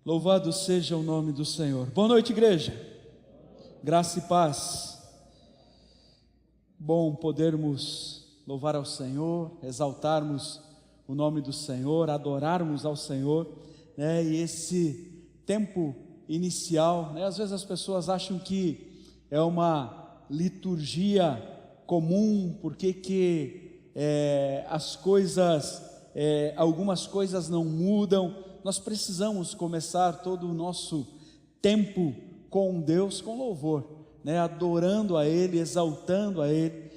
Louvado seja o nome do Senhor. Boa noite, igreja. Graça e paz. Bom podermos louvar ao Senhor, exaltarmos o nome do Senhor, adorarmos ao Senhor, né? E esse tempo inicial, né? Às vezes as pessoas acham que é uma liturgia comum, porque as coisas, algumas coisas não mudam. Nós precisamos começar todo o nosso tempo com Deus, com louvor, né? Adorando a Ele, exaltando a Ele,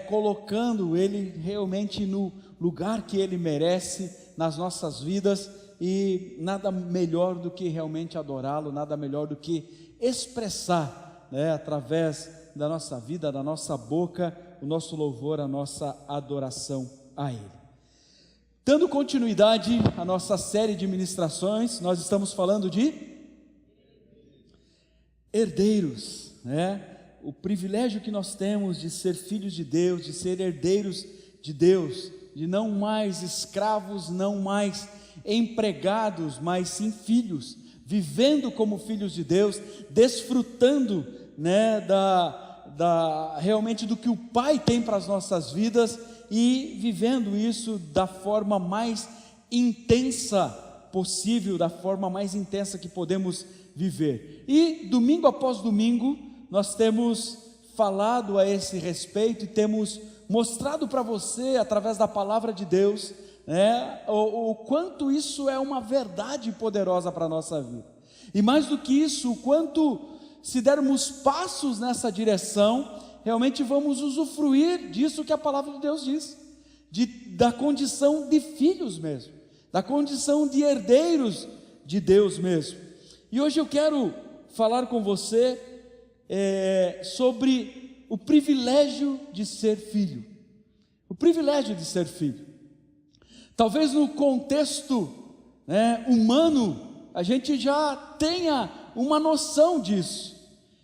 colocando Ele realmente no lugar que Ele merece nas nossas vidas, e nada melhor do que realmente adorá-lo, nada melhor do que expressar, né, através da nossa vida, da nossa boca, o nosso louvor, a nossa adoração a Ele. Dando continuidade à nossa série de ministrações, nós estamos falando de herdeiros, né? O privilégio que nós temos de ser filhos de Deus, de ser herdeiros de Deus, de não mais escravos, não mais empregados, mas sim filhos, vivendo como filhos de Deus, desfrutando, né, realmente do que o Pai tem para as nossas vidas, e vivendo isso da forma mais intensa possível, da forma mais intensa que podemos viver. E domingo após domingo nós temos falado a esse respeito e temos mostrado para você, através da palavra de Deus, né, o quanto isso é uma verdade poderosa para a nossa vida. E mais do que isso, o quanto, se dermos passos nessa direção, realmente vamos usufruir disso que a palavra de Deus diz, da condição de filhos mesmo, da condição de herdeiros de Deus mesmo. E hoje eu quero falar com você sobre o privilégio de ser filho. O privilégio de ser filho. Talvez no contexto, né, humano, a gente já tenha uma noção disso.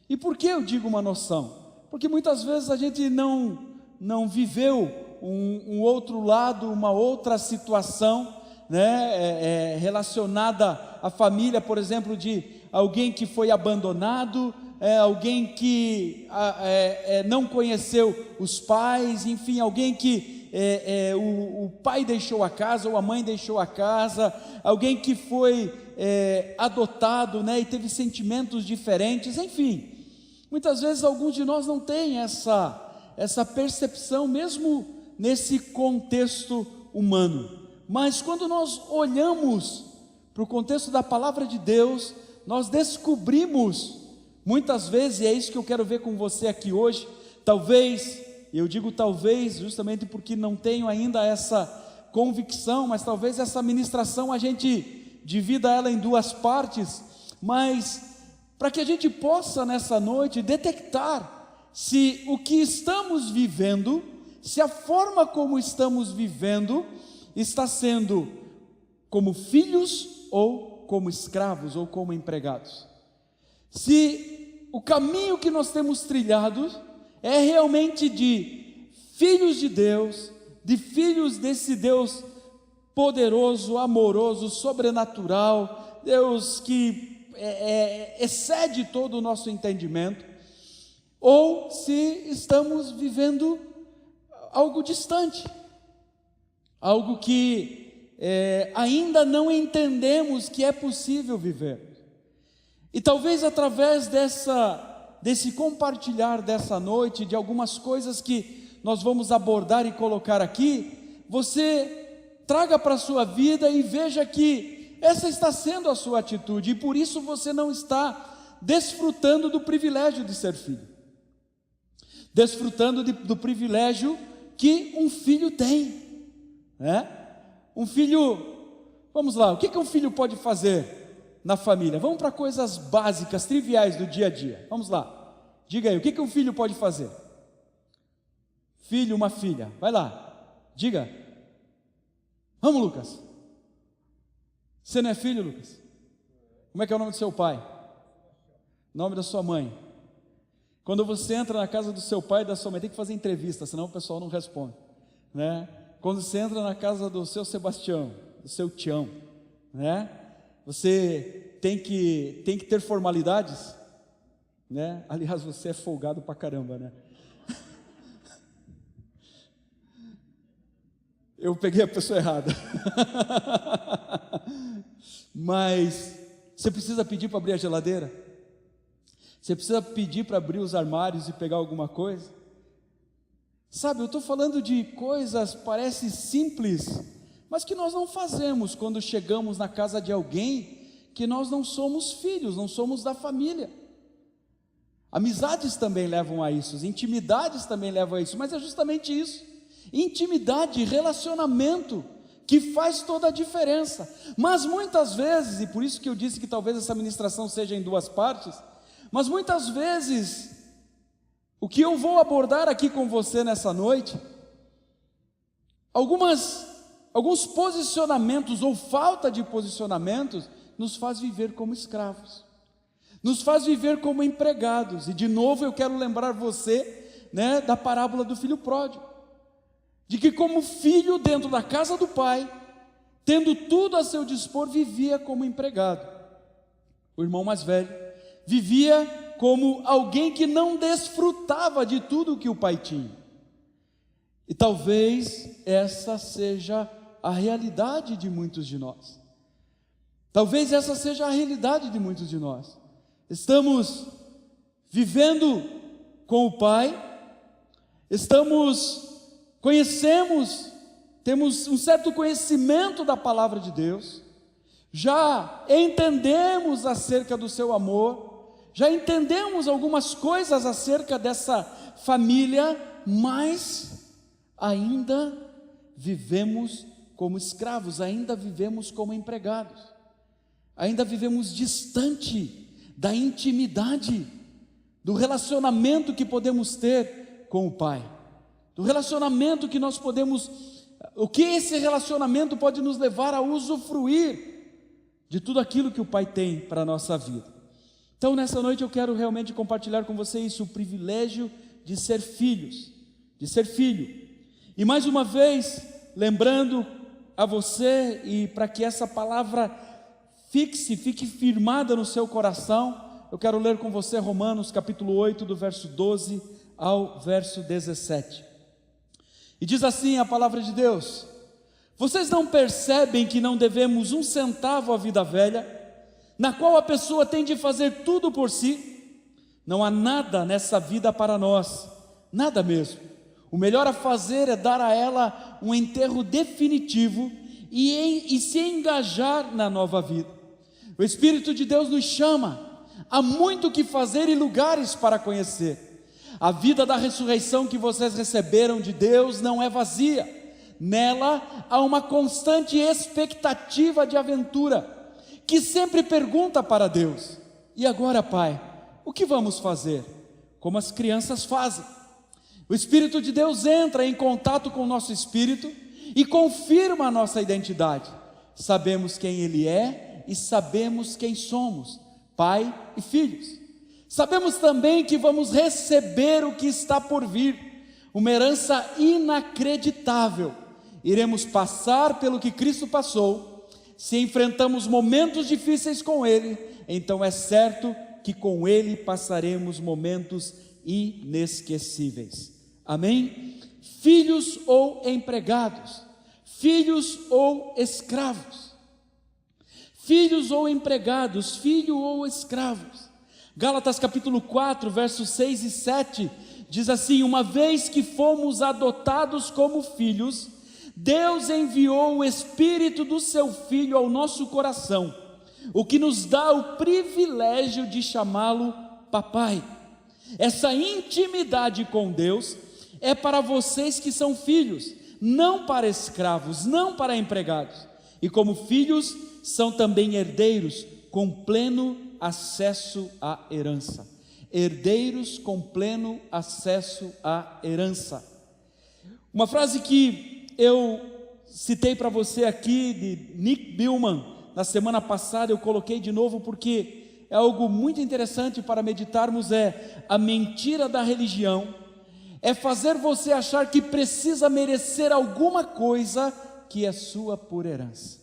E por que eu digo uma noção? Porque muitas vezes a gente não viveu um outro lado, uma outra situação, né, relacionada à família, por exemplo, de alguém que foi abandonado, alguém que não conheceu os pais, enfim, alguém que o pai deixou a casa, ou a mãe deixou a casa, alguém que foi adotado, né, e teve sentimentos diferentes, enfim. Muitas vezes alguns de nós não têm essa percepção, mesmo nesse contexto humano. Mas quando nós olhamos para o contexto da palavra de Deus, nós descobrimos, muitas vezes, e é isso que eu quero ver com você aqui hoje, talvez, eu digo talvez, justamente porque não tenho ainda essa convicção, mas talvez essa ministração a gente divida ela em duas partes, mas para que a gente possa nessa noite detectar se o que estamos vivendo, se a forma como estamos vivendo está sendo como filhos ou como escravos ou como empregados. Se o caminho que nós temos trilhado é realmente de filhos de Deus, de filhos desse Deus poderoso, amoroso, sobrenatural, Deus que excede todo o nosso entendimento, ou se estamos vivendo algo distante, algo que ainda não entendemos que é possível viver. E talvez através desse compartilhar dessa noite, de algumas coisas que nós vamos abordar e colocar aqui, você traga para a sua vida e veja que essa está sendo a sua atitude, e por isso você não está desfrutando do privilégio de ser filho, desfrutando do privilégio que um filho tem, né? Um filho, vamos lá, o que um filho pode fazer na família? Vamos para coisas básicas, triviais do dia a dia, vamos lá, diga aí, o que um filho pode fazer? Filho, uma filha, vai lá, diga, vamos, Lucas. Você não é filho, Lucas? Como é que é o nome do seu pai? Nome da sua mãe? Quando você entra na casa do seu pai e da sua mãe, tem que fazer entrevista, senão o pessoal não responde, né? Quando você entra na casa do seu Sebastião, do seu Tião, né? Você tem que ter formalidades, né? Aliás, você é folgado pra caramba, né? Eu peguei a pessoa errada. Mas você precisa pedir para abrir a geladeira? Você precisa pedir para abrir os armários e pegar alguma coisa? Sabe, eu estou falando de coisas, parece simples, mas que nós não fazemos quando chegamos na casa de alguém que nós não somos filhos, não somos da família. Amizades também levam a isso, intimidades também levam a isso, mas é justamente isso. Intimidade, relacionamento, que faz toda a diferença. Mas muitas vezes, e por isso que eu disse que talvez essa ministração seja em duas partes, mas muitas vezes, o que eu vou abordar aqui com você nessa noite, alguns posicionamentos ou falta de posicionamentos, nos faz viver como escravos, nos faz viver como empregados. E de novo eu quero lembrar você, né, da parábola do filho pródigo, de que como filho dentro da casa do pai, tendo tudo a seu dispor, vivia como empregado. O irmão mais velho vivia como alguém que não desfrutava de tudo que o pai tinha. E talvez essa seja a realidade de muitos de nós. Talvez essa seja a realidade de muitos de nós. Estamos vivendo com o pai, conhecemos, temos um certo conhecimento da palavra de Deus, já entendemos acerca do seu amor, já entendemos algumas coisas acerca dessa família, mas ainda vivemos como escravos, ainda vivemos como empregados, ainda vivemos distante da intimidade, do relacionamento que podemos ter com o Pai, do relacionamento que nós podemos, o que esse relacionamento pode nos levar a usufruir de tudo aquilo que o Pai tem para a nossa vida. Então nessa noite eu quero realmente compartilhar com você isso, o privilégio de ser filhos, de ser filho. E mais uma vez, lembrando a você, e para que essa palavra fique firmada no seu coração, eu quero ler com você Romanos capítulo 8, do verso 12 ao verso 17. E diz assim a palavra de Deus: vocês não percebem que não devemos um centavo à vida velha, na qual a pessoa tem de fazer tudo por si? Não há nada nessa vida para nós, nada mesmo. O melhor a fazer é dar a ela um enterro definitivo e se engajar na nova vida. O Espírito de Deus nos chama, há muito o que fazer e lugares para conhecer. A vida da ressurreição que vocês receberam de Deus não é vazia, nela há uma constante expectativa de aventura, que sempre pergunta para Deus: e agora, Pai, o que vamos fazer? Como as crianças fazem. O Espírito de Deus entra em contato com o nosso espírito e confirma a nossa identidade. Sabemos quem Ele é e sabemos quem somos, pai e filhos. Sabemos também que vamos receber o que está por vir, uma herança inacreditável. Iremos passar pelo que Cristo passou. Se enfrentamos momentos difíceis com Ele, então é certo que com Ele passaremos momentos inesquecíveis. Amém? Filhos ou empregados, filhos ou escravos, filhos ou empregados, filho ou escravos. Gálatas capítulo 4, versos 6 e 7, diz assim: uma vez que fomos adotados como filhos, Deus enviou o Espírito do seu Filho ao nosso coração, o que nos dá o privilégio de chamá-lo papai. Essa intimidade com Deus é para vocês que são filhos, não para escravos, não para empregados. E como filhos, são também herdeiros, com pleno acesso à herança. Herdeiros com pleno acesso à herança. Uma frase que eu citei para você aqui, de Nick Billman, na semana passada, eu coloquei de novo porque é algo muito interessante para meditarmos, é: a mentira da religião é fazer você achar que precisa merecer alguma coisa que é sua por herança.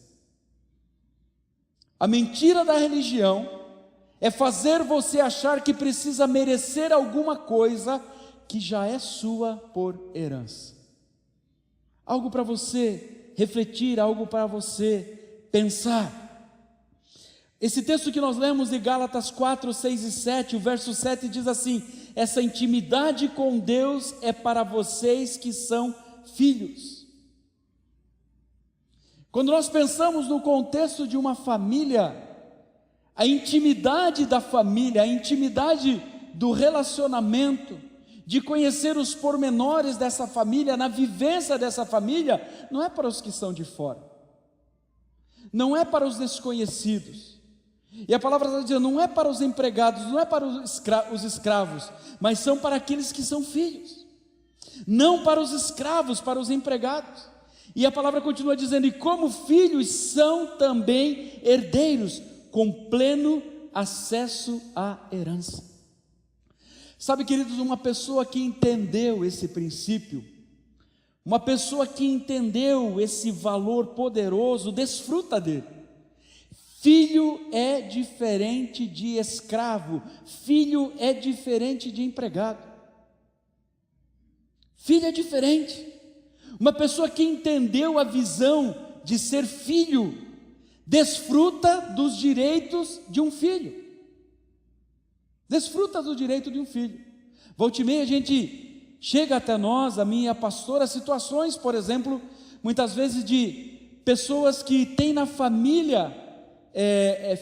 A mentira da religião é fazer você achar que precisa merecer alguma coisa que já é sua por herança. Algo para você refletir, algo para você pensar. Esse texto que nós lemos de Gálatas 4, 6 e 7, o verso 7 diz assim: essa intimidade com Deus é para vocês que são filhos. Quando nós pensamos no contexto de uma família, a intimidade da família, a intimidade do relacionamento, de conhecer os pormenores dessa família, na vivência dessa família, não é para os que estão de fora, não é para os desconhecidos. E a palavra está dizendo, não é para os empregados, não é para os escravos, mas são para aqueles que são filhos. Não para os escravos, para os empregados. E a palavra continua dizendo, e como filhos são também herdeiros, com pleno acesso à herança. Sabe, queridos, uma pessoa que entendeu esse princípio, uma pessoa que entendeu esse valor poderoso, desfruta dele. Filho é diferente de escravo, filho é diferente de empregado. Filho é diferente. Uma pessoa que entendeu a visão de ser filho, desfruta dos direitos de um filho. Desfruta do direito de um filho. Volta e meia a gente chega até nós, a minha pastora, situações, por exemplo, muitas vezes de pessoas que têm na família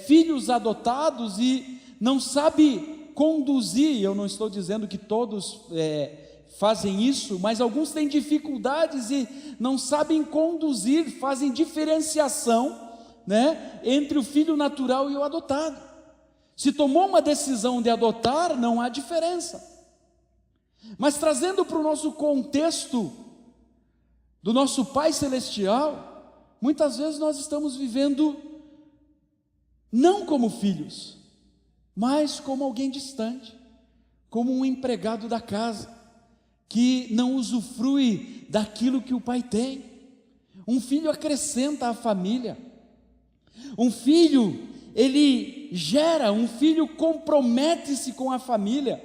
filhos adotados e não sabe conduzir. Eu não estou dizendo que todos fazem isso, mas alguns têm dificuldades e não sabem conduzir, fazem diferenciação, né, entre o filho natural e o adotado. Se tomou uma decisão de adotar, não há diferença. Mas trazendo para o nosso contexto do nosso Pai Celestial, muitas vezes nós estamos vivendo não como filhos, mas como alguém distante, como um empregado da casa, que não usufrui daquilo que o pai tem. Um filho acrescenta à família. Um filho, ele gera, um filho compromete-se com a família.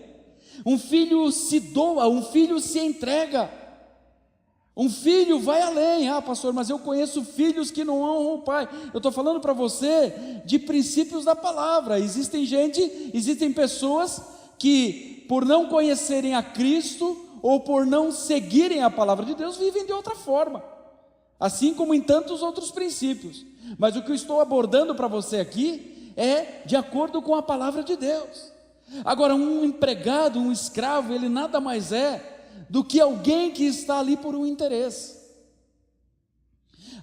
Um filho se doa, um filho se entrega. Um filho vai além. Ah, pastor, mas eu conheço filhos que não honram o pai. Eu estou falando para você de princípios da palavra. Existem pessoas que, por não conhecerem a Cristo, ou por não seguirem a palavra de Deus, vivem de outra forma, assim como em tantos outros princípios. Mas o que eu estou abordando para você aqui é de acordo com a palavra de Deus. Agora, um empregado, um escravo, ele nada mais é do que alguém que está ali por um interesse,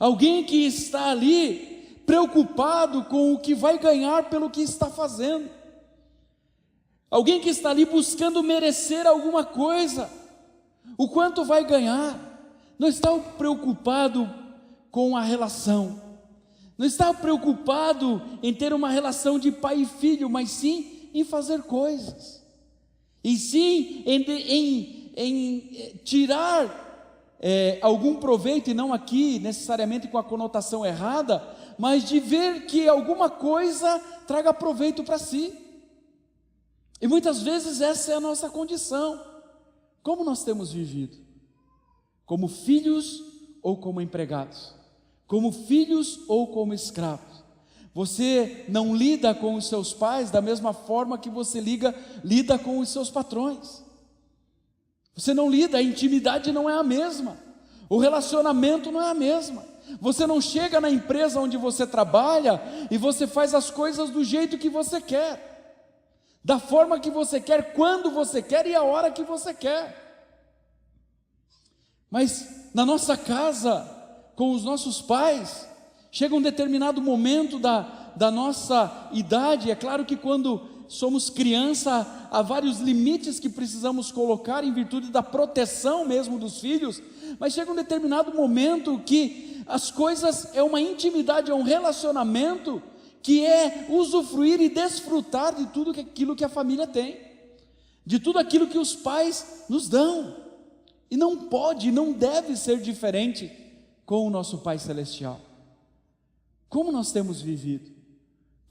alguém que está ali preocupado com o que vai ganhar pelo que está fazendo, alguém que está ali buscando merecer alguma coisa, o quanto vai ganhar, não está preocupado com a relação, não está preocupado em ter uma relação de pai e filho, mas sim em fazer coisas, e sim em tirar algum proveito, e não aqui necessariamente com a conotação errada, mas de ver que alguma coisa traga proveito para si. E muitas vezes essa é a nossa condição. Como nós temos vivido? Como filhos ou como empregados? Como filhos ou como escravos? Você não lida com os seus pais da mesma forma que você lida com os seus patrões. Você não lida, a intimidade não é a mesma, o relacionamento não é a mesma. Você não chega na empresa onde você trabalha e você faz as coisas do jeito que você quer, da forma que você quer, quando você quer e a hora que você quer. Mas na nossa casa, com os nossos pais, chega um determinado momento da nossa idade. É claro que quando somos criança, há vários limites que precisamos colocar em virtude da proteção mesmo dos filhos, mas chega um determinado momento que as coisas, é uma intimidade, é um relacionamento que é usufruir e desfrutar de tudo aquilo que a família tem, de tudo aquilo que os pais nos dão, e não pode, não deve ser diferente com o nosso Pai Celestial. Como nós temos vivido?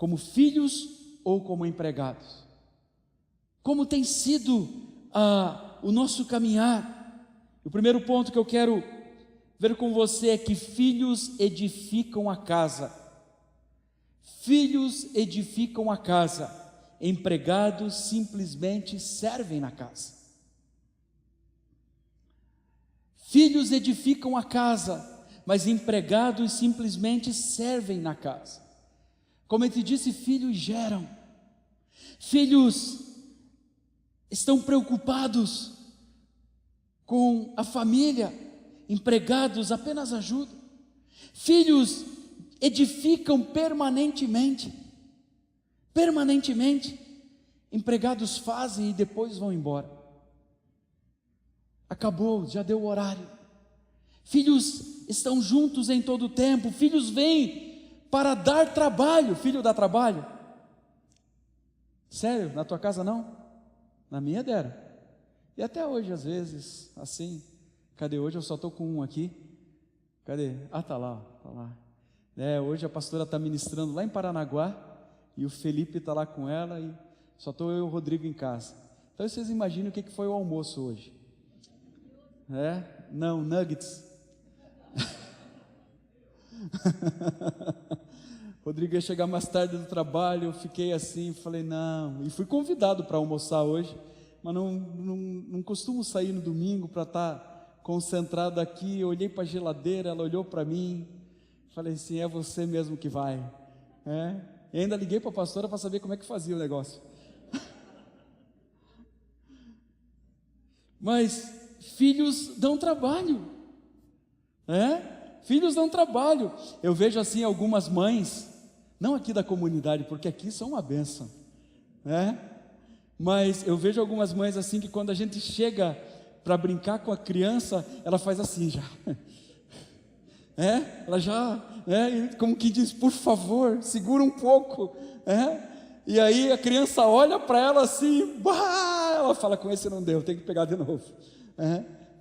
como filhos ou como empregados? Como tem sido o nosso caminhar? O primeiro ponto que eu quero ver com você é que filhos edificam a casa. Filhos edificam a casa, empregados simplesmente servem na casa. Filhos edificam a casa, mas empregados simplesmente servem na casa. Como eu te disse, filhos geram. Filhos estão preocupados com a família, empregados apenas ajudam. Filhos edificam permanentemente, empregados fazem e depois vão embora. Acabou, já deu o horário. Filhos estão juntos em todo o tempo. Filhos vêm para dar trabalho. Filho dá trabalho? Sério? Na tua casa não? Na minha deram. E até hoje às vezes assim. Cadê? Hoje eu só estou com um aqui. Cadê? Ah, está lá. Hoje a pastora está ministrando lá em Paranaguá e o Felipe está lá com ela e só estou eu e o Rodrigo em casa. Então vocês imaginam o que foi o almoço hoje? Não, nuggets. Rodrigo ia chegar mais tarde do trabalho, eu fiquei assim, falei não, e fui convidado para almoçar hoje, mas não costumo sair no domingo para estar concentrado aqui. Eu olhei para a geladeira, ela olhou para mim, falei assim, é você mesmo que vai, e ainda liguei para a pastora para saber como é que fazia o negócio. Mas filhos dão trabalho, filhos dão trabalho. Eu vejo assim algumas mães, não aqui da comunidade, porque aqui são uma bênção, mas eu vejo algumas mães assim que quando a gente chega para brincar com a criança, ela faz assim já, ela já, como que diz, por favor, segura um pouco, e aí a criança olha para ela assim, ela fala, com esse não deu, tem que pegar de novo.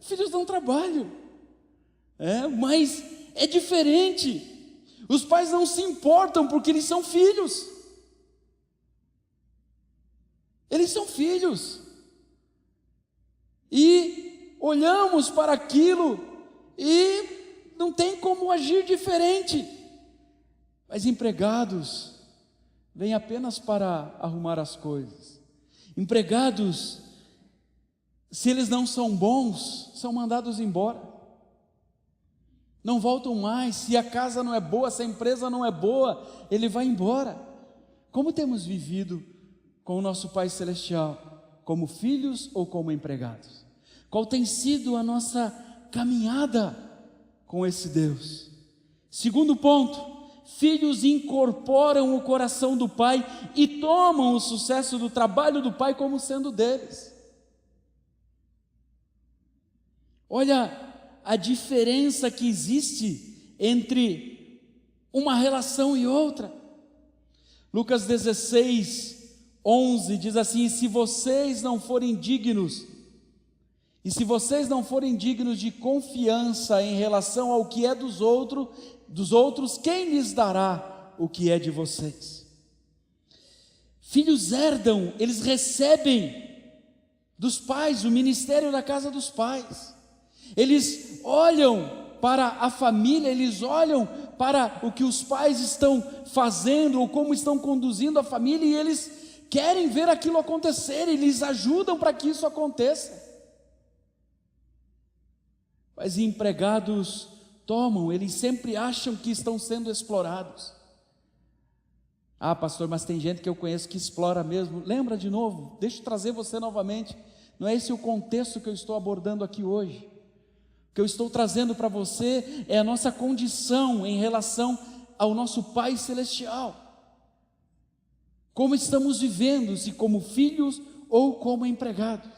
Filhos dão trabalho, mas é diferente. Os pais não se importam porque eles são filhos. Eles são filhos. E olhamos para aquilo e não tem como agir diferente. Mas empregados vêm apenas para arrumar as coisas. Empregados, se eles não são bons, são mandados embora. Não voltam mais. Se a casa não é boa, se a empresa não é boa, ele vai embora. Como temos vivido com o nosso Pai Celestial? Como filhos ou como empregados? Qual tem sido a nossa caminhada com esse Deus? Segundo ponto, filhos incorporam o coração do Pai e tomam o sucesso do trabalho do Pai como sendo deles. Olha a diferença que existe entre uma relação e outra. Lucas 16, 11 diz assim: se vocês não forem dignos de confiança em relação ao que é dos outros, quem lhes dará o que é de vocês? Filhos herdam, eles recebem dos pais o ministério da casa dos pais. Eles olham para a família, eles olham para o que os pais estão fazendo ou como estão conduzindo a família, e eles querem ver aquilo acontecer, eles ajudam para que isso aconteça. Mas empregados tomam, eles sempre acham que estão sendo explorados. Ah, pastor, mas tem gente que eu conheço que explora mesmo. Lembra de novo, deixa eu trazer você novamente. Não é esse o contexto que eu estou abordando aqui hoje. O que eu estou trazendo para você é a nossa condição em relação ao nosso Pai Celestial. Como estamos vivendo, se como filhos ou como empregados.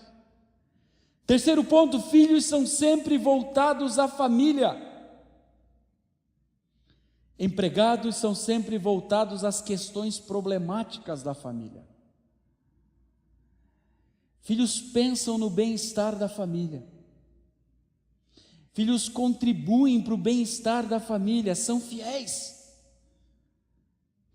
Terceiro ponto, filhos são sempre voltados à família. Empregados são sempre voltados às questões problemáticas da família. Filhos pensam no bem-estar da família. Filhos contribuem para o bem-estar da família, são fiéis.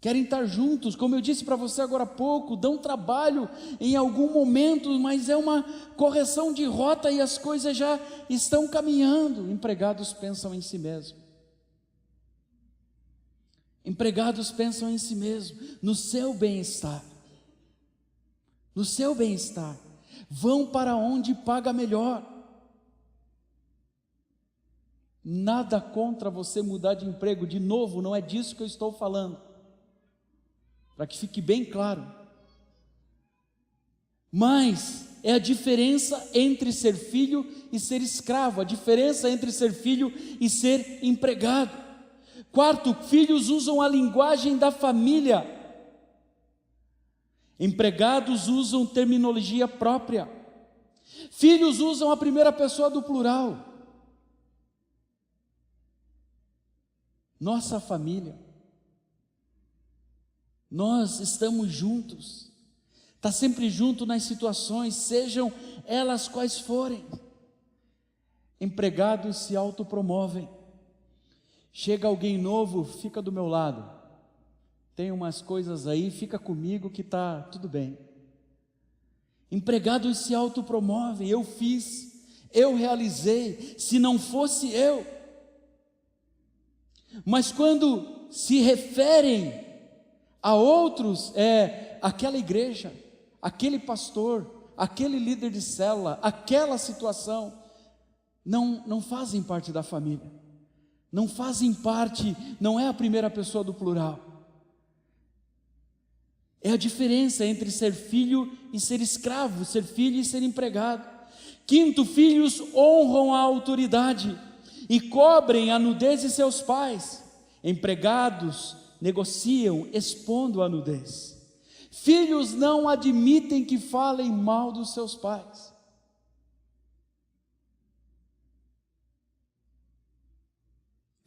querem estar juntos, como eu disse para você agora há pouco, dão trabalho em algum momento, mas é uma correção de rota e as coisas já estão caminhando. Empregados pensam em si mesmo. Empregados pensam em si mesmo, no seu bem-estar. No seu bem-estar. Vão para onde paga melhor. Nada contra você mudar de emprego, de novo, não é disso que eu estou falando, para que fique bem claro. Mas é a diferença entre ser filho e ser escravo, a diferença entre ser filho e ser empregado. Quarto, filhos usam a linguagem da família, empregados usam terminologia própria, filhos usam a primeira pessoa do plural. Nossa família, nós estamos juntos, está sempre junto nas situações, sejam elas quais forem. Empregados se autopromovem, chega alguém novo, fica do meu lado, tem umas coisas aí, fica comigo que está tudo bem. Empregados se autopromovem, eu fiz, eu realizei, se não fosse eu. Mas quando se referem a outros, é aquela igreja, aquele pastor, aquele líder de célula, aquela situação, não fazem parte da família, não fazem parte, não é a primeira pessoa do plural. É a diferença entre ser filho e ser escravo, ser filho e ser empregado. Quinto, filhos honram a autoridade e cobrem a nudez de seus pais. Empregados negociam expondo a nudez. Filhos não admitem que falem mal dos seus pais.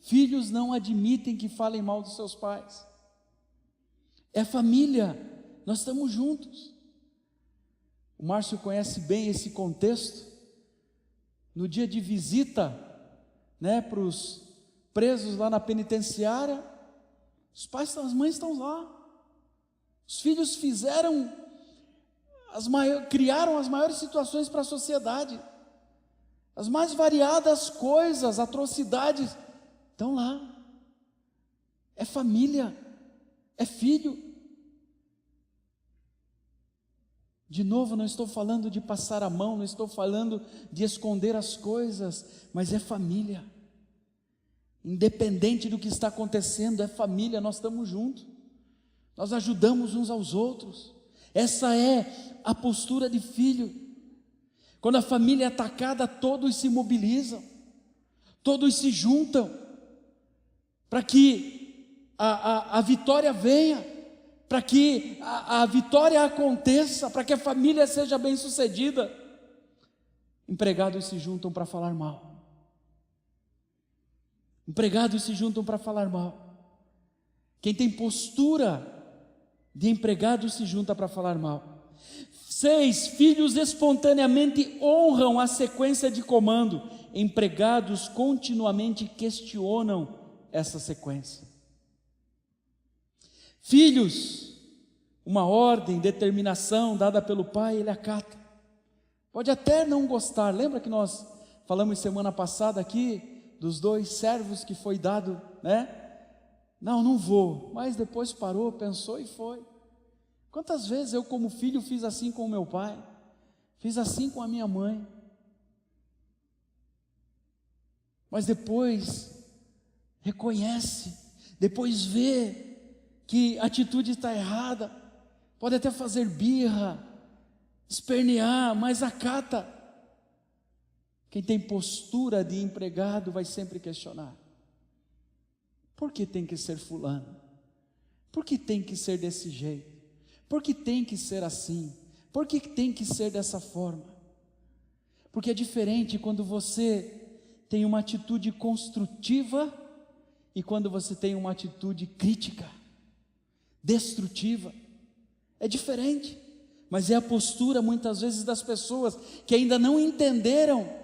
Filhos não admitem que falem mal dos seus pais. É família, nós estamos juntos. O Márcio conhece bem esse contexto. No dia de visita, para os presos lá na penitenciária, os pais, as mães estão lá. Os filhos criaram as maiores situações para a sociedade. As mais variadas coisas, atrocidades, estão lá. É família, é filho. De novo, não estou falando de passar a mão, não estou falando de esconder as coisas, mas é família. Independente do que está acontecendo, é família, nós estamos juntos, nós ajudamos uns aos outros. Essa é a postura de filho. Quando a família é atacada, todos se mobilizam, todos se juntam, para que a vitória venha, para que a vitória aconteça, para que a família seja bem sucedida. Empregados se juntam para falar mal. Empregados se juntam para falar mal. Quem tem postura de empregado se junta para falar mal. 6, filhos espontaneamente honram a sequência de comando. Empregados continuamente questionam essa sequência. Filhos, uma ordem, determinação dada pelo pai, ele acata. Pode até não gostar. Lembra que nós falamos semana passada aqui dos 2 servos que foi dado, Não vou, mas depois parou, pensou e foi. Quantas vezes eu como filho fiz assim com o meu pai, fiz assim com a minha mãe, mas depois reconhece, depois vê que a atitude está errada, pode até fazer birra, espernear, mas acata. Quem tem postura de empregado vai sempre questionar. Por que tem que ser fulano? Por que tem que ser desse jeito? Por que tem que ser assim? Por que tem que ser dessa forma? Porque é diferente quando você tem uma atitude construtiva e quando você tem uma atitude crítica, destrutiva. É diferente, mas é a postura muitas vezes das pessoas que ainda não entenderam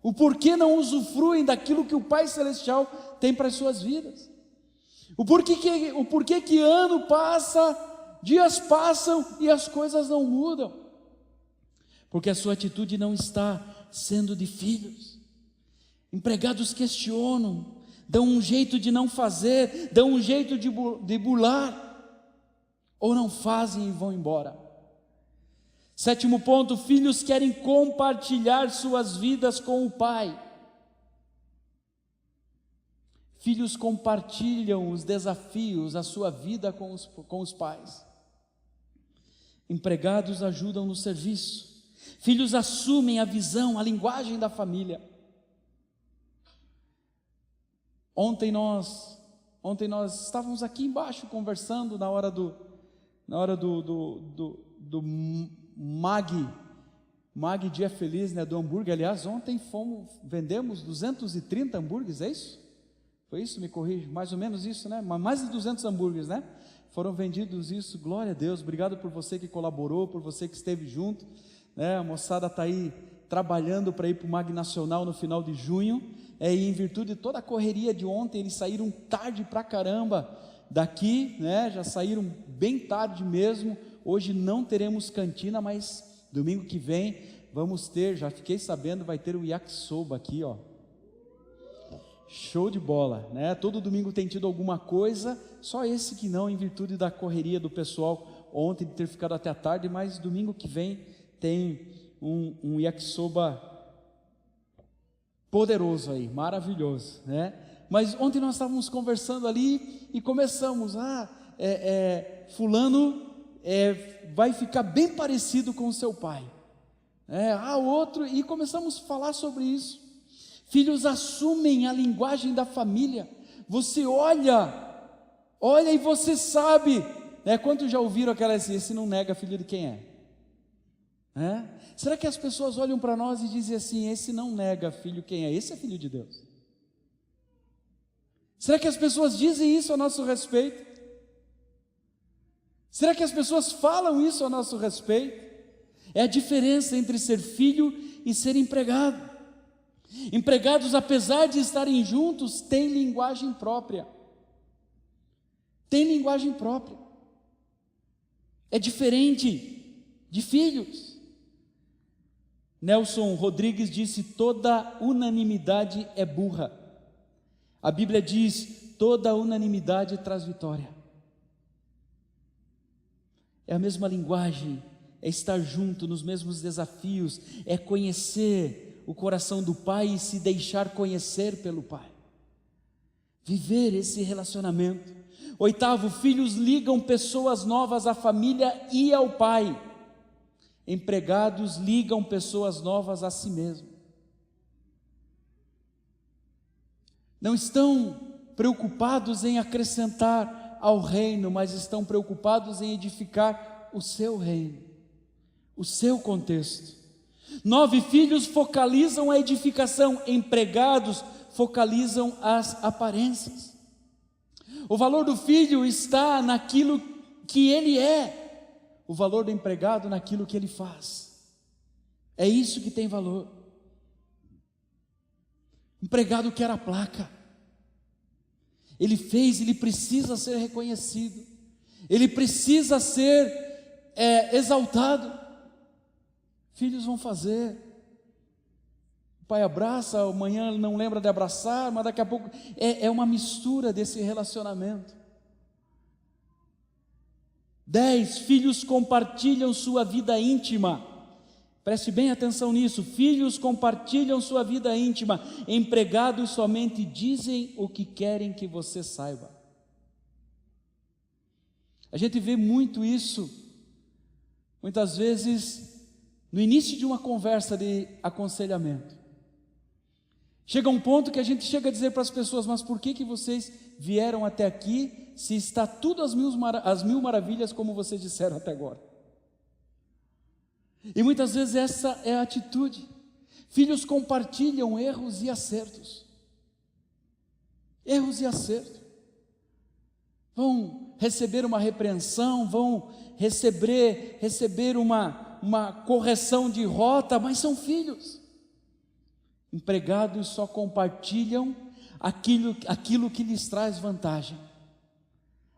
o porquê não usufruem daquilo que o Pai Celestial tem para as suas vidas. O porquê que ano passa, dias passam e as coisas não mudam? Porque a sua atitude não está sendo de filhos. Empregados questionam, dão um jeito de não fazer, dão um jeito de burlar, ou não fazem e vão embora. 7º ponto, filhos querem compartilhar suas vidas com o pai. Filhos compartilham os desafios, a sua vida com os pais. Empregados ajudam no serviço. Filhos assumem a visão, a linguagem da família. Ontem nós estávamos aqui embaixo conversando na hora do Mag Dia Feliz, né, do hambúrguer. Aliás, ontem vendemos 230 hambúrgueres, é isso? Foi isso? Me corrija, mais ou menos isso, né? Mais de 200 hambúrgueres, né? Foram vendidos isso, glória a Deus. Obrigado por você que colaborou, por você que esteve junto, né? A moçada está aí trabalhando para ir para o Mag Nacional no final de junho, e em virtude de toda a correria de ontem, eles saíram tarde pra caramba daqui, né? Já saíram bem tarde mesmo. Hoje não teremos cantina, mas domingo que vem vamos ter, já fiquei sabendo, vai ter o yakisoba aqui, ó. Show de bola, né? Todo domingo tem tido alguma coisa, só esse que não, em virtude da correria do pessoal ontem de ter ficado até a tarde, mas domingo que vem tem um yakisoba poderoso aí, maravilhoso, né? Mas ontem nós estávamos conversando ali e começamos, fulano vai ficar bem parecido com o seu pai, outro, e começamos a falar sobre isso. Filhos assumem a linguagem da família. Você olha e você sabe, né? Quantos já ouviram aquela assim, esse não nega filho de quem é? Será que as pessoas olham para nós e dizem assim, esse não nega filho quem é? Esse é filho de Deus. Será que as pessoas dizem isso a nosso respeito? Será que as pessoas falam isso a nosso respeito? É a diferença entre ser filho e ser empregado. Empregados, apesar de estarem juntos, têm linguagem própria. Tem linguagem própria. É diferente de filhos. Nelson Rodrigues disse: toda unanimidade é burra. A Bíblia diz: toda unanimidade traz vitória. É a mesma linguagem, é estar junto nos mesmos desafios, é conhecer o coração do pai e se deixar conhecer pelo pai. Viver esse relacionamento. 8º, filhos ligam pessoas novas à família e ao pai. Empregados ligam pessoas novas a si mesmo. Não estão preocupados em acrescentar ao reino, mas estão preocupados em edificar o seu reino, o seu contexto. 9, filhos focalizam a edificação, empregados focalizam as aparências. O valor do filho está naquilo que ele é, o valor do empregado naquilo que ele faz. É isso que tem valor. O empregado quer a placa, ele fez, ele precisa ser reconhecido, ele precisa ser exaltado. Filhos vão fazer. O pai abraça, amanhã ele não lembra de abraçar, mas daqui a pouco é uma mistura desse relacionamento. 10, filhos compartilham sua vida íntima. Preste bem atenção nisso. Filhos compartilham sua vida íntima. Empregados somente dizem o que querem que você saiba. A gente vê muito isso, muitas vezes, no início de uma conversa de aconselhamento. Chega um ponto que a gente chega a dizer para as pessoas: mas por que vocês vieram até aqui, se está tudo às mil maravilhas, como vocês disseram até agora? E muitas vezes essa é a atitude. Filhos compartilham erros e acertos. Erros e acertos. Vão receber uma repreensão, vão receber uma correção de rota, mas são filhos. Empregados só compartilham aquilo que lhes traz vantagem.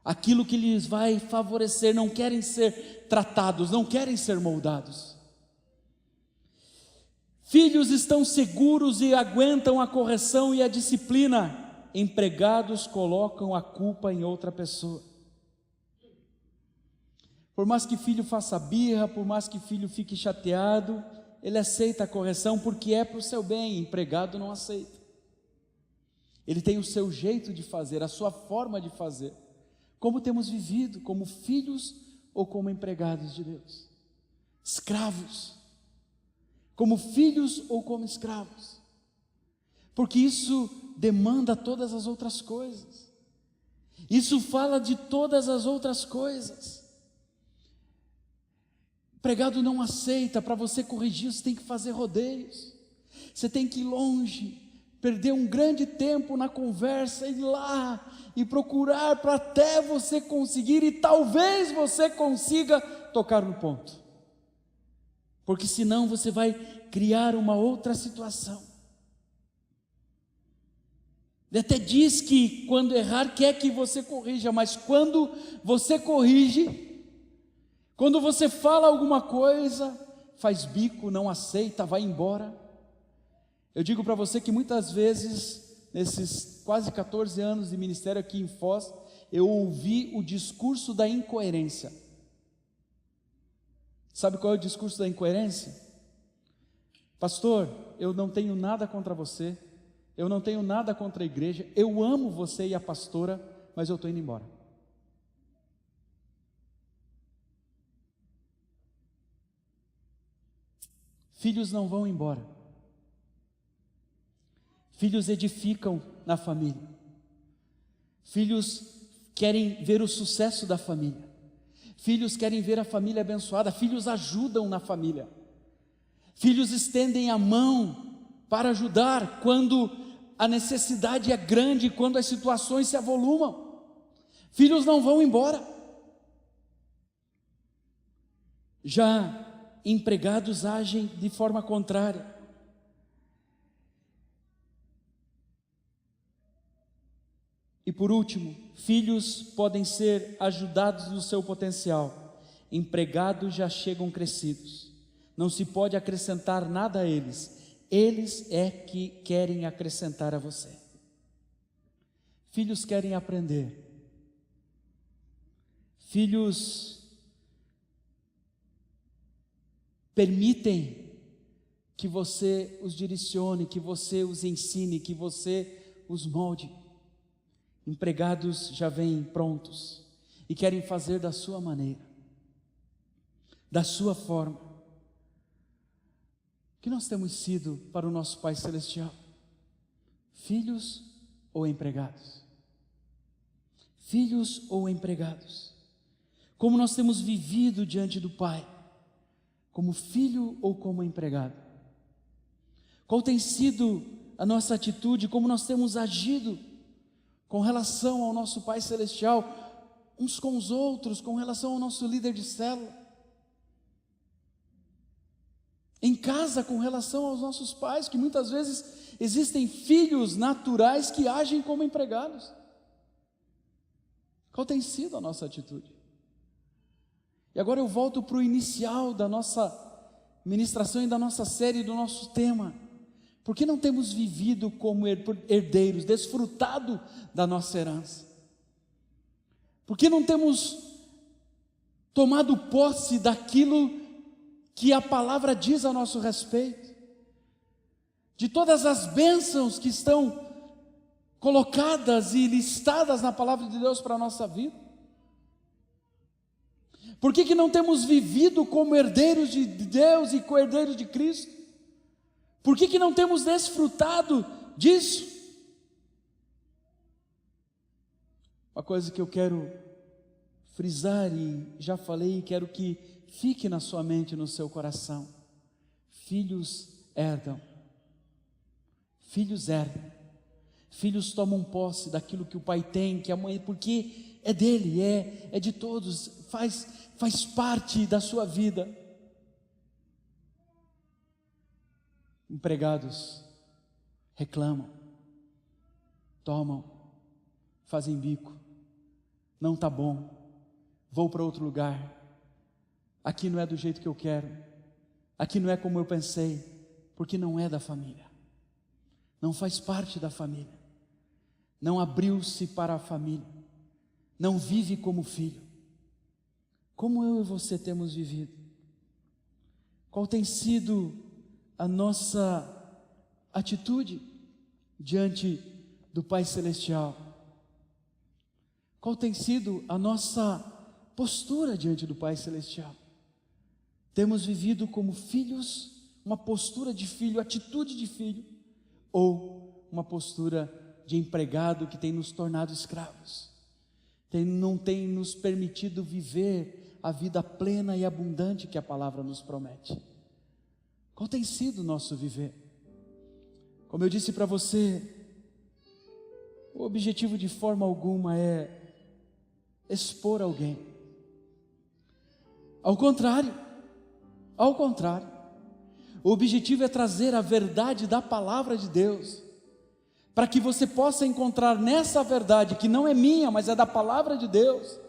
aquilo que lhes vai favorecer, não querem ser tratados, não querem ser moldados. Filhos estão seguros e aguentam a correção e a disciplina. Empregados colocam a culpa em outra pessoa. Por mais que filho faça birra, por mais que filho fique chateado, ele aceita a correção porque é para o seu bem. Empregado não aceita. Ele tem o seu jeito de fazer, a sua forma de fazer. Como temos vivido, como filhos ou como empregados de Deus? Escravos. Como filhos ou como escravos? Porque isso demanda todas as outras coisas. Isso fala de todas as outras coisas. Empregado não aceita. Para você corrigir, você tem que fazer rodeios. Você tem que ir longe, perder um grande tempo na conversa, ir lá e procurar para até você conseguir, e talvez você consiga tocar no ponto. Porque senão você vai criar uma outra situação. Ele até diz que quando errar quer que você corrija, mas quando você corrige, quando você fala alguma coisa, faz bico, não aceita, vai embora. Eu digo para você que muitas vezes, nesses quase 14 anos de ministério aqui em Foz, eu ouvi o discurso da incoerência. Sabe qual é o discurso da incoerência? Pastor, eu não tenho nada contra você, eu não tenho nada contra a igreja, eu amo você e a pastora, mas eu estou indo embora. Filhos não vão embora. Filhos edificam na família. Filhos querem ver o sucesso da família. Filhos querem ver a família abençoada. Filhos ajudam na família. Filhos estendem a mão para ajudar quando a necessidade é grande, quando as situações se avolumam. Filhos não vão embora. Já empregados agem de forma contrária. E por último, filhos podem ser ajudados no seu potencial. Empregados já chegam crescidos. Não se pode acrescentar nada a eles. Eles é que querem acrescentar a você. Filhos querem aprender. Filhos permitem que você os direcione, que você os ensine, que você os molde. Empregados já vêm prontos e querem fazer da sua maneira, da sua forma. O que nós temos sido para o nosso Pai Celestial? Filhos ou empregados? Filhos ou empregados? Como nós temos vivido diante do Pai? Como filho ou como empregado? Qual tem sido a nossa atitude? Como nós temos agido com relação ao nosso Pai Celestial, uns com os outros, com relação ao nosso líder de célula, em casa, com relação aos nossos pais, que muitas vezes existem filhos naturais que agem como empregados. Qual tem sido a nossa atitude? E agora eu volto para o inicial da nossa ministração e da nossa série, do nosso tema. Por que não temos vivido como herdeiros, desfrutado da nossa herança? Por que não temos tomado posse daquilo que a palavra diz a nosso respeito? De todas as bênçãos que estão colocadas e listadas na palavra de Deus para a nossa vida? Por que não temos vivido como herdeiros de Deus e co-herdeiros de Cristo? Por que não temos desfrutado disso? Uma coisa que eu quero frisar, e já falei, e quero que fique na sua mente e no seu coração: filhos herdam. Filhos herdam. Filhos tomam posse daquilo que o pai tem, que a mãe, porque é dele, é de todos, faz parte da sua vida. Empregados reclamam, tomam, fazem bico, não está bom, vou para outro lugar, aqui não é do jeito que eu quero, aqui não é como eu pensei, porque não é da família, não faz parte da família, não abriu-se para a família, não vive como filho. Como eu e você temos vivido? Qual tem sido a nossa atitude diante do Pai Celestial? Qual tem sido a nossa postura diante do Pai Celestial? Temos vivido como filhos, uma postura de filho, atitude de filho, ou uma postura de empregado que tem nos tornado escravos, não tem nos permitido viver a vida plena e abundante que a palavra nos promete? Qual tem sido o nosso viver? Como eu disse para você, o objetivo de forma alguma é expor alguém. Ao contrário, o objetivo é trazer a verdade da palavra de Deus, para que você possa encontrar nessa verdade, que não é minha, mas é da palavra de Deus,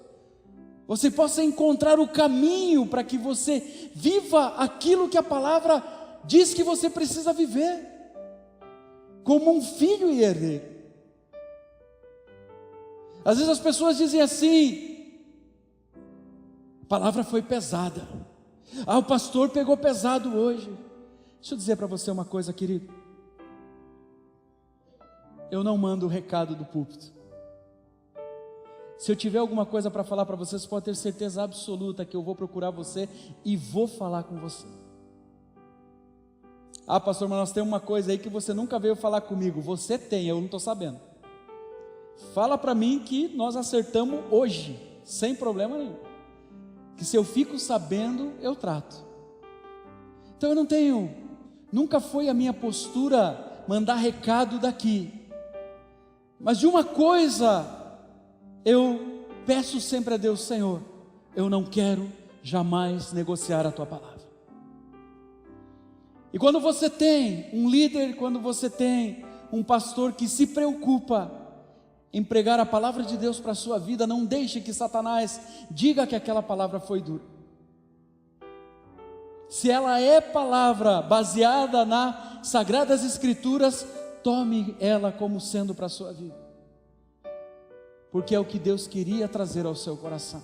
você possa encontrar o caminho para que você viva aquilo que a palavra diz que você precisa viver, como um filho e herdeiro. Às vezes as pessoas dizem assim: a palavra foi pesada, o pastor pegou pesado hoje. Deixa eu dizer para você uma coisa, querido, eu não mando o recado do púlpito. Se eu tiver alguma coisa para falar para você, você pode ter certeza absoluta que eu vou procurar você e vou falar com você. Pastor, mas nós temos uma coisa aí que você nunca veio falar comigo. Você tem, eu não estou sabendo. Fala para mim que nós acertamos hoje, sem problema nenhum, que se eu fico sabendo, eu trato. Então eu não tenho, nunca foi a minha postura mandar recado daqui, mas de uma coisa eu peço sempre a Deus: Senhor, eu não quero jamais negociar a Tua palavra. E quando você tem um líder, quando você tem um pastor que se preocupa em pregar a palavra de Deus para a sua vida, não deixe que Satanás diga que aquela palavra foi dura. Se ela é palavra baseada nas Sagradas Escrituras, tome ela como sendo para a sua vida, porque é o que Deus queria trazer ao seu coração,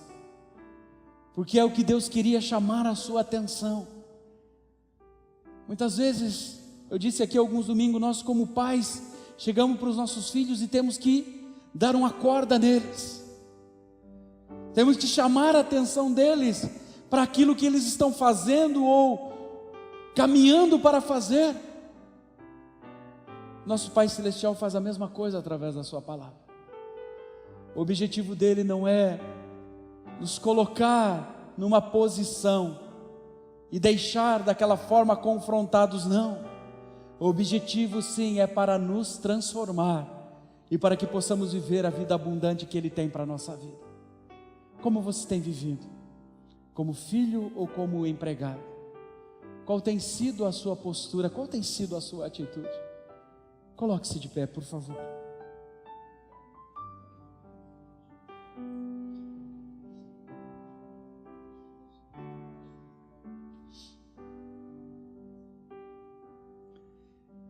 porque é o que Deus queria chamar a sua atenção. Muitas vezes, eu disse aqui alguns domingos, nós como pais, chegamos para os nossos filhos e temos que dar uma corda neles, temos que chamar a atenção deles para aquilo que eles estão fazendo ou caminhando para fazer. Nosso Pai Celestial faz a mesma coisa através da sua palavra. O objetivo dele não é nos colocar numa posição e deixar daquela forma confrontados, não. O objetivo sim é para nos transformar e para que possamos viver a vida abundante que Ele tem para a nossa vida. Como você tem vivido? Como filho ou como empregado? Qual tem sido a sua postura? Qual tem sido a sua atitude? Coloque-se de pé, por favor.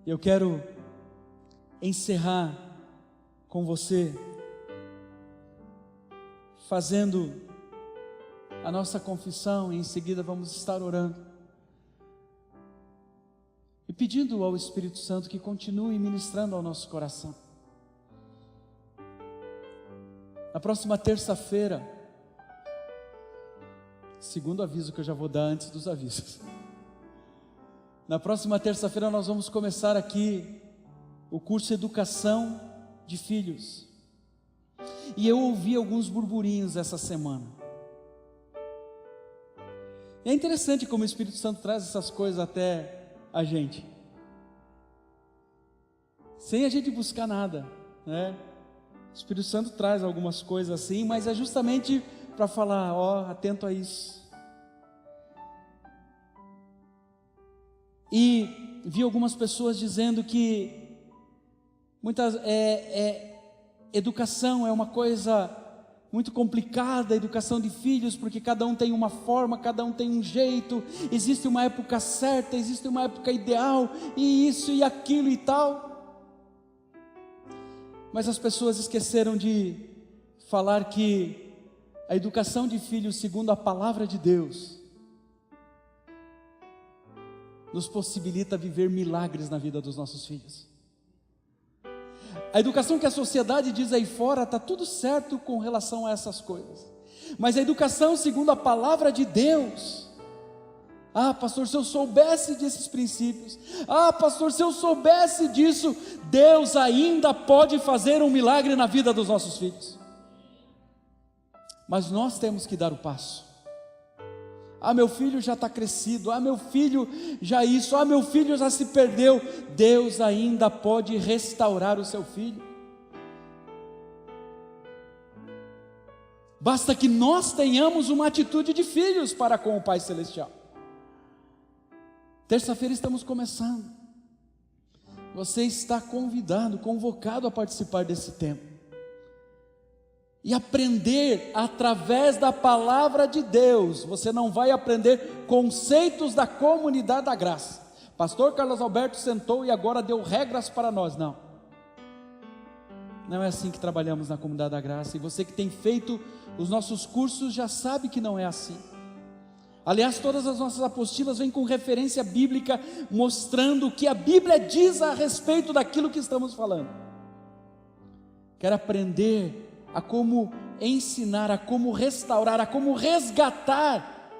Eu quero encerrar com você fazendo a nossa confissão, e em seguida vamos estar orando e pedindo ao Espírito Santo que continue ministrando ao nosso coração. Na próxima terça-feira, segundo aviso que eu já vou dar antes dos avisos, na próxima terça-feira nós vamos começar aqui o curso Educação de Filhos. E eu ouvi alguns burburinhos essa semana. E é interessante como o Espírito Santo traz essas coisas até a gente, sem a gente buscar nada, né? O Espírito Santo traz algumas coisas assim, mas é justamente para falar: ó, atento a isso. E vi algumas pessoas dizendo que educação é uma coisa muito complicada a educação de filhos, porque cada um tem uma forma, cada um tem um jeito, existe uma época certa, existe uma época ideal, e isso e aquilo e tal. Mas as pessoas esqueceram de falar que a educação de filhos segundo a palavra de Deus nos possibilita viver milagres na vida dos nossos filhos. A educação que a sociedade diz aí fora, está tudo certo com relação a essas coisas, mas a educação segundo a palavra de Deus, pastor, se eu soubesse desses princípios, pastor, se eu soubesse disso, Deus ainda pode fazer um milagre na vida dos nossos filhos, mas nós temos que dar o passo. Meu filho já está crescido, meu filho já isso, meu filho já se perdeu. Deus ainda pode restaurar o seu filho. Basta que nós tenhamos uma atitude de filhos para com o Pai Celestial. Terça-feira estamos começando. Você está convidado, convocado a participar desse tempo. E aprender através da palavra de Deus. Você não vai aprender conceitos da comunidade da graça. Pastor Carlos Alberto sentou e agora deu regras para nós. Não é assim que trabalhamos na comunidade da graça. E você que tem feito os nossos cursos já sabe que não é assim. Aliás, todas as nossas apostilas vêm com referência bíblica, mostrando o que a Bíblia diz a respeito daquilo que estamos falando. Quero aprender a como ensinar, a como restaurar, a como resgatar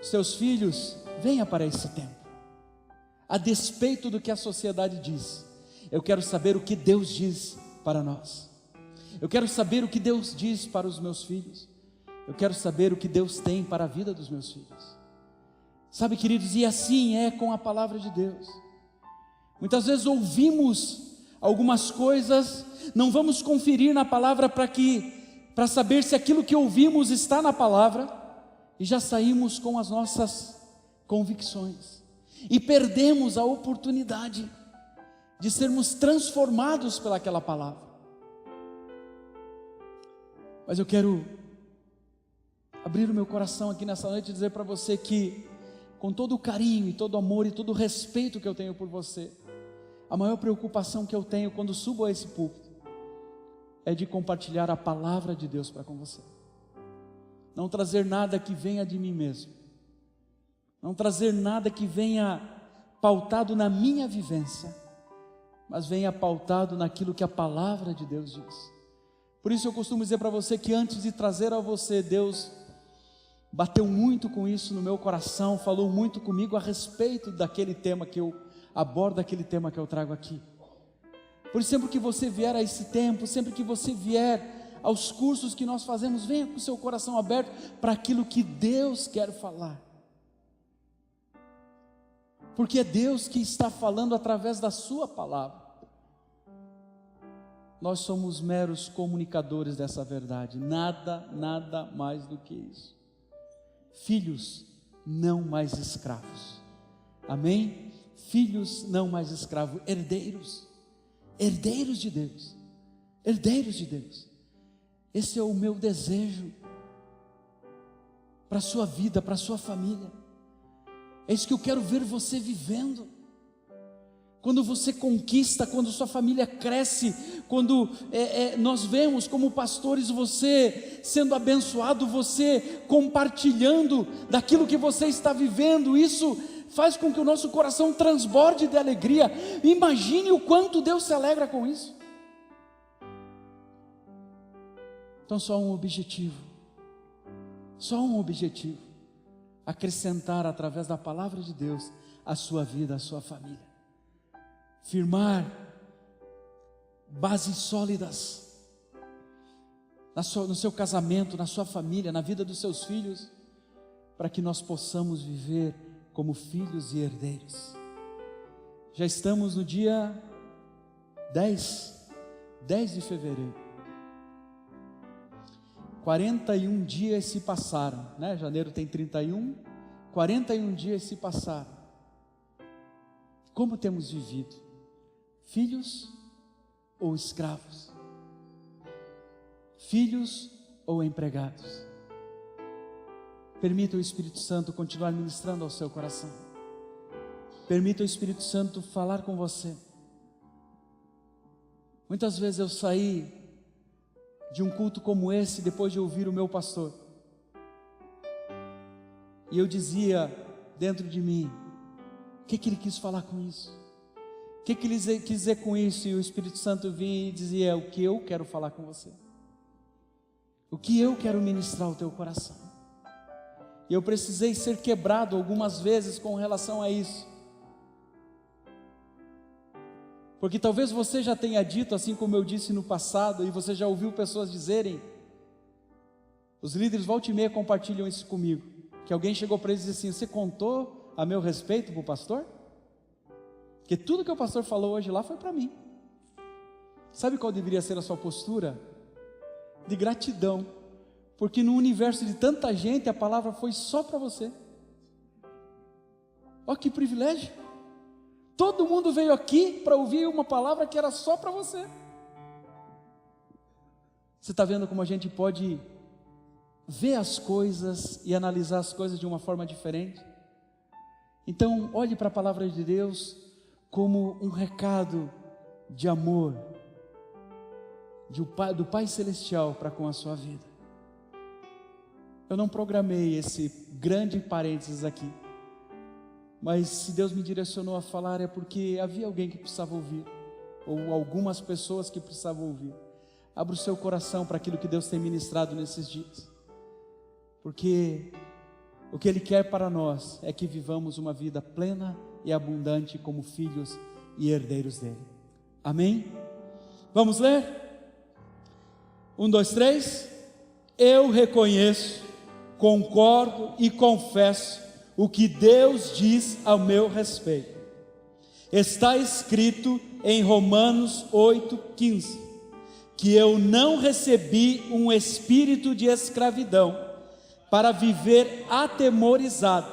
seus filhos. Venha para esse tempo, a despeito do que a sociedade diz. Eu quero saber o que Deus diz para nós. Eu quero saber o que Deus diz para os meus filhos. Eu quero saber o que Deus tem para a vida dos meus filhos. Sabe, queridos, e assim é com a palavra de Deus. Muitas vezes ouvimos algumas coisas, não vamos conferir na palavra para saber se aquilo que ouvimos está na palavra, e já saímos com as nossas convicções, e perdemos a oportunidade de sermos transformados pelaquela palavra. Mas eu quero abrir o meu coração aqui nessa noite e dizer para você que, com todo o carinho e todo o amor e todo o respeito que eu tenho por você, a maior preocupação que eu tenho quando subo a esse púlpito é de compartilhar a palavra de Deus para com você. Não trazer nada que venha de mim mesmo, não trazer nada que venha pautado na minha vivência, mas venha pautado naquilo que a palavra de Deus diz. Por isso eu costumo dizer para você que antes de trazer a você, Deus bateu muito com isso no meu coração, falou muito comigo a respeito daquele tema que eu abordo, aquele tema que eu trago aqui. Por isso, sempre que você vier a esse tempo, sempre que você vier aos cursos que nós fazemos, venha com o seu coração aberto para aquilo que Deus quer falar, porque é Deus que está falando através da sua palavra. Nós somos meros comunicadores dessa verdade, nada mais do que isso. Filhos, não mais escravos, amém? Filhos, não mais escravos, herdeiros de Deus, herdeiros de Deus. Esse é o meu desejo para a sua vida, para a sua família. É isso que eu quero ver você vivendo. Quando você conquista, quando sua família cresce, quando nós vemos como pastores você sendo abençoado, você compartilhando daquilo que você está vivendo, isso faz com que o nosso coração transborde de alegria. Imagine o quanto Deus se alegra com isso. Então só um objetivo, acrescentar através da palavra de Deus a sua vida, a sua família. Firmar bases sólidas no seu casamento, na sua família, na vida dos seus filhos, para que nós possamos viver como filhos e herdeiros. Já estamos no dia 10 de fevereiro. 41 dias se passaram, né? Janeiro tem 31, 41 dias se passaram. Como temos vivido? Filhos ou escravos? Filhos ou empregados. Permita o Espírito Santo continuar ministrando ao seu coração. Permita o Espírito Santo falar com você. Muitas vezes eu saí de um culto como esse depois de ouvir o meu pastor, e eu dizia dentro de mim: o que ele quis falar com isso? O que ele quis dizer com isso? E o Espírito Santo vinha e dizia: o que eu quero falar com você, o que eu quero ministrar ao teu coração. E eu precisei ser quebrado algumas vezes com relação a isso, porque talvez você já tenha dito, assim como eu disse no passado, e você já ouviu pessoas dizerem, os líderes volta e meia compartilham isso comigo, que alguém chegou para eles e disse assim: você contou a meu respeito para o pastor? Porque tudo que o pastor falou hoje lá foi para mim. Sabe qual deveria ser a sua postura? De gratidão, porque no universo de tanta gente a palavra foi só para você. Olha que privilégio! Todo mundo veio aqui para ouvir uma palavra que era só para você. Você está vendo como a gente pode ver as coisas e analisar as coisas de uma forma diferente? Então, olhe para a palavra de Deus como um recado de amor do Pai Celestial para com a sua vida. Eu não programei esse grande parênteses aqui, mas se Deus me direcionou a falar é porque havia alguém que precisava ouvir, ou algumas pessoas que precisavam ouvir. Abra o seu coração para aquilo que Deus tem ministrado nesses dias, porque o que Ele quer para nós é que vivamos uma vida plena e abundante como filhos e herdeiros dEle. Amém? Vamos ler? 1, 2, 3. Eu reconheço, concordo e confesso o que Deus diz ao meu respeito. Está escrito em Romanos 8,15, que eu não recebi um espírito de escravidão para viver atemorizado,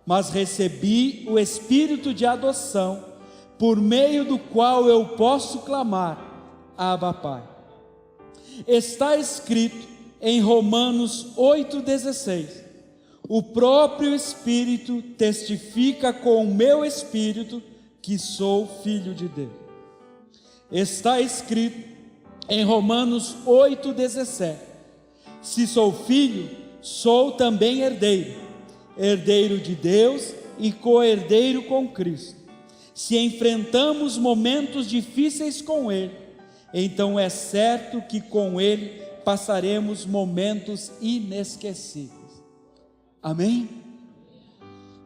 mas recebi o espírito de adoção, por meio do qual eu posso clamar: Abba, Pai. Está escrito em Romanos 8,16, o próprio Espírito testifica com o meu espírito que sou filho de Deus. Está escrito em Romanos 8,17, se sou filho, sou também herdeiro, herdeiro de Deus e co-herdeiro com Cristo. Se enfrentamos momentos difíceis com Ele, então é certo que com Ele passaremos momentos inesquecíveis. Amém?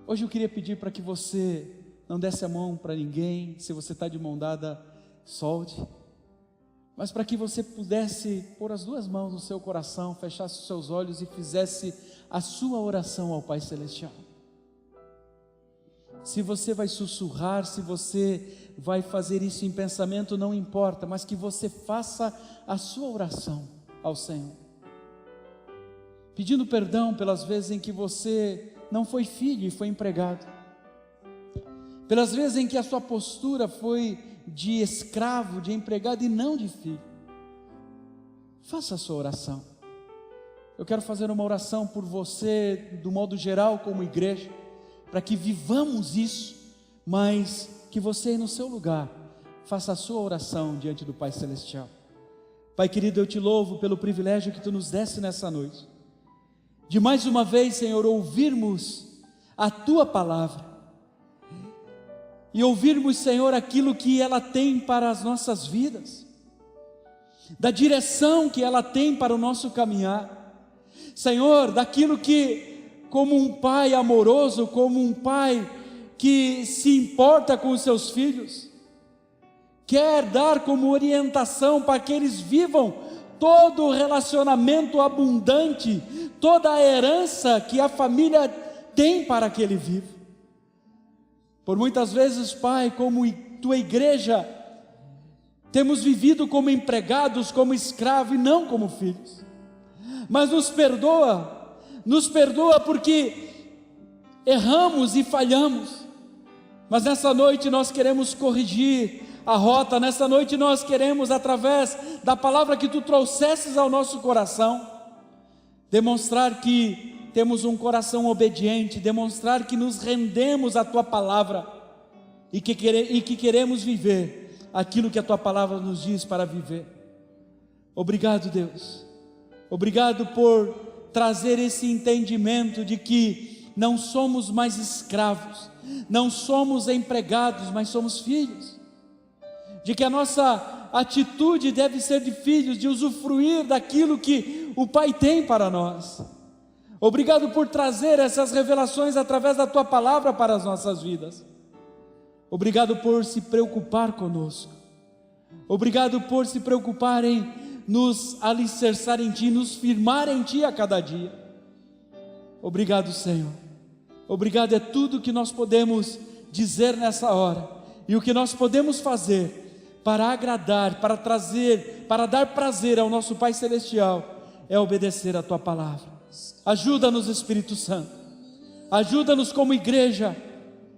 Hoje eu queria pedir para que você não desse a mão para ninguém. Se você está de mão dada, solte, mas para que você pudesse pôr as duas mãos no seu coração, fechasse os seus olhos e fizesse a sua oração ao Pai Celestial. Se você vai sussurrar, se você vai fazer isso em pensamento, não importa, mas que você faça a sua oração ao Senhor, pedindo perdão pelas vezes em que você não foi filho e foi empregado, pelas vezes em que a sua postura foi de escravo, de empregado e não de filho. Faça a sua oração. Eu quero fazer uma oração por você, do modo geral, como igreja, para que vivamos isso, mas que você aí no seu lugar faça a sua oração diante do Pai Celestial. Pai querido, eu te louvo pelo privilégio que tu nos deste nessa noite, de mais uma vez, Senhor, ouvirmos a tua palavra, e ouvirmos, Senhor, aquilo que ela tem para as nossas vidas, da direção que ela tem para o nosso caminhar, Senhor, daquilo que, como um pai amoroso, como um pai que se importa com os seus filhos, quer dar como orientação para que eles vivam todo o relacionamento abundante, toda a herança que a família tem para que ele viva. Por muitas vezes, Pai, como tua igreja, temos vivido como empregados, como escravos e não como filhos. Mas nos perdoa porque erramos e falhamos. Mas nessa noite nós queremos corrigir a rota, nessa noite nós queremos, através da palavra que tu trouxesses ao nosso coração, demonstrar que temos um coração obediente, demonstrar que nos rendemos à Tua palavra e que queremos viver aquilo que a Tua palavra nos diz para viver. Obrigado, Deus. Obrigado por trazer esse entendimento de que não somos mais escravos, não somos empregados, mas somos filhos. De que a nossa atitude deve ser de filhos, de usufruir daquilo que o Pai tem para nós. Obrigado por trazer essas revelações através da Tua palavra para as nossas vidas. Obrigado por se preocupar conosco. Obrigado por se preocupar em nos alicerçar em Ti, nos firmar em Ti a cada dia. Obrigado, Senhor. Obrigado é tudo que nós podemos dizer nessa hora, e o que nós podemos fazer para agradar, para trazer, para dar prazer ao nosso Pai Celestial, é obedecer a Tua palavra. Ajuda-nos, Espírito Santo. Ajuda-nos como igreja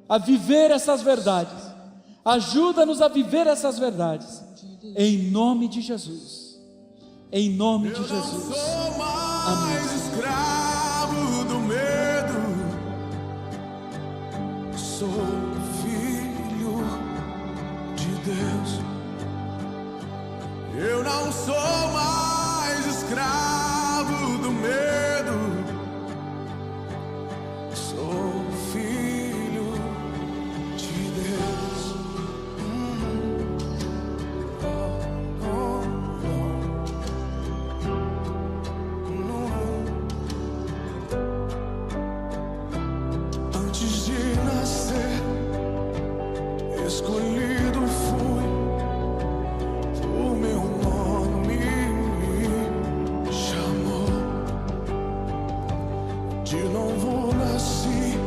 a viver essas verdades. Ajuda-nos a viver essas verdades. Em nome de Jesus. Em nome de Jesus. Eu não sou mais Amém. escravo do medo. Sou filho de Deus. Eu não sou mais escravo do medo. Sou filho de Deus. Antes de nascer, escolhido fui, o meu nome me chamou. De novo nasci.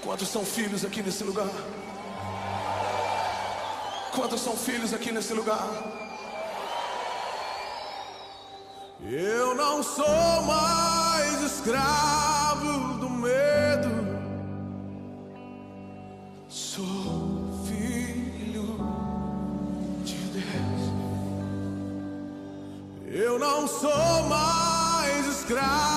Quantos são filhos aqui nesse lugar? Quantos são filhos aqui nesse lugar? Eu não sou mais escravo do medo. Sou filho de Deus. Eu não sou mais escravo